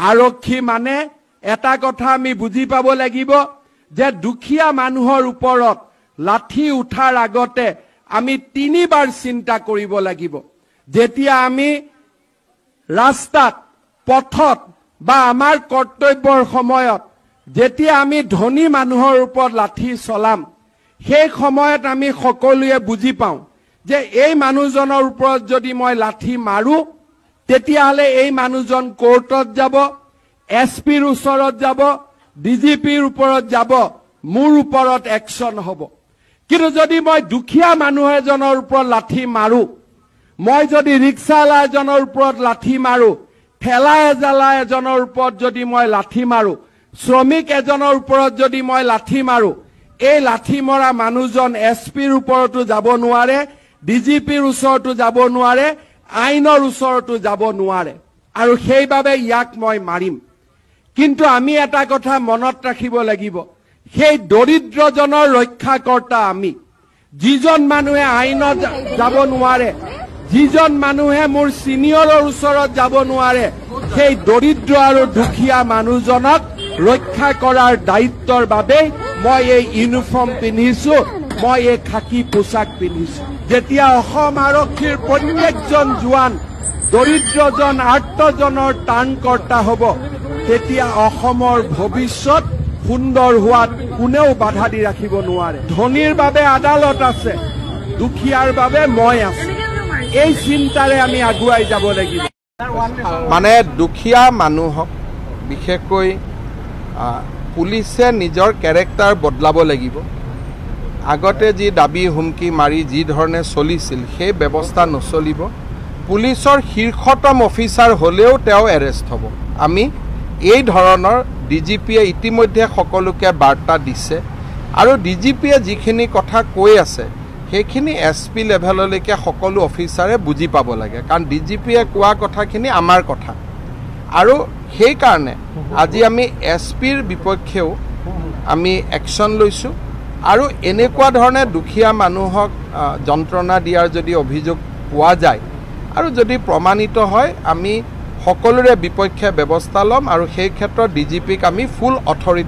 আৰক্ষী মানে এটা কথা আমি বুজি পাব লাগিব যে দুখীয়া মানুহৰ ওপৰত লাঠি উঠাৰ আগতে আমি তিনিবাৰ চিন্তা কৰিব লাগিব। যেতিয়া আমি ৰাস্তাত পথত বা আমাৰ কৰ্তব্যৰ সময়ত যেতিয়া আমি ধনী মানুহৰ ওপৰত লাঠি চলাম সেই সময়ত আমি সকলোৱে বুজি পাওঁ যে এই মানুহজনৰ ওপৰত যদি মই লাঠি মাৰো তেতিয়াহলে এই মানুহজন কোৰ্টত যাব, এছপিৰ ওচৰত যাব, ডিজিপিৰ ওপৰত যাব, মোৰ ওপৰত একশন হ'ব। কিন্তু যদি মই দুখীয়া মানুহ এজনৰ ওপৰত লাঠি মাৰো, মই যদি ৰিক্সাৱালা এজনৰ ওপৰত লাঠি মাৰো, ঠেলা এজনৰ ওপৰত যদি মই লাঠি মাৰো, শ্ৰমিক এজনৰ ওপৰত যদি মই লাঠি মাৰো, এই লাঠি মৰা মানুহজন এছপিৰ ওপৰতো যাব নোৱাৰে, ডিজিপিৰ ওচৰতো যাব নোৱাৰে, আইনৰ ওচৰতো যাব নোৱাৰে, আৰু সেইবাবে ইয়াক মই মাৰিম। কিন্তু আমি এটা কথা মনত ৰাখিব লাগিব, সেই দৰিদ্ৰজনৰ ৰক্ষাকৰ্তা আমি। যিজন মানুহে আইনত যাব নোৱাৰে, যিজন মানুহে মোৰ সিনিয়ৰৰ ওচৰত যাব নোৱাৰে, সেই দৰিদ্ৰ আৰু দুখীয়া মানুহজনক ৰক্ষা কৰাৰ দায়িত্বৰ বাবে মই এই ইউনিফৰ্ম পিন্ধিছো, মই এই খাকী পোছাক পিন্ধিছো। যেতিয়া অসম আৰক্ষীৰ প্ৰত্যেকজন জোৱান দৰিদ্ৰজন আৰ্তজনৰ ত্ৰাণকৰ্তা হ'ব, তেতিয়া অসমৰ ভৱিষ্যত সুন্দৰ হোৱাত কোনেও বাধা দি ৰাখিব নোৱাৰে। ধনীৰ বাবে আদালত আছে, দুখীয়াৰ বাবে মই আছো। এই চিন্তাৰে আমি আগুৱাই যাব লাগিব। মানে দুখীয়া মানুহক বিশেষকৈ পুলিচে নিজৰ কেৰেক্টাৰ বদলাব লাগিব। আগতে যি দাবী হুমকি মাৰি যি ধৰণে চলিছিল সেই ব্যৱস্থা নচলিব। পুলিচৰ শীৰ্ষতম অফিচাৰ হ'লেও তেওঁ এৰেষ্ট হ'ব। আমি এই ধৰণৰ ডিজিপিয়ে ইতিমধ্যে সকলোকে বাৰ্তা দিছে, আৰু ডিজিপিয়ে যিখিনি কথা কৈ আছে সেইখিনি এছপি লেভেললৈকে সকলো অফিচাৰে বুজি পাব লাগে, কাৰণ ডিজিপিয়ে কোৱা কথাখিনি আমাৰ কথা। আৰু সেইকাৰণে আজি আমি এছপিৰ বিপক্ষেও আমি একশ্যন লৈছোঁ। আৰু এনেকুৱা ধৰণে দুখীয়া মানুহক যন্ত্ৰণা দিয়াৰ যদি অভিযোগ পোৱা যায় আৰু যদি প্ৰমাণিত হয়, আমি সকলোৰে বিপক্ষে ব্যৱস্থা ল'ম, আৰু সেই ক্ষেত্ৰত ডিজিপিক আমি ফুল অথৰিটি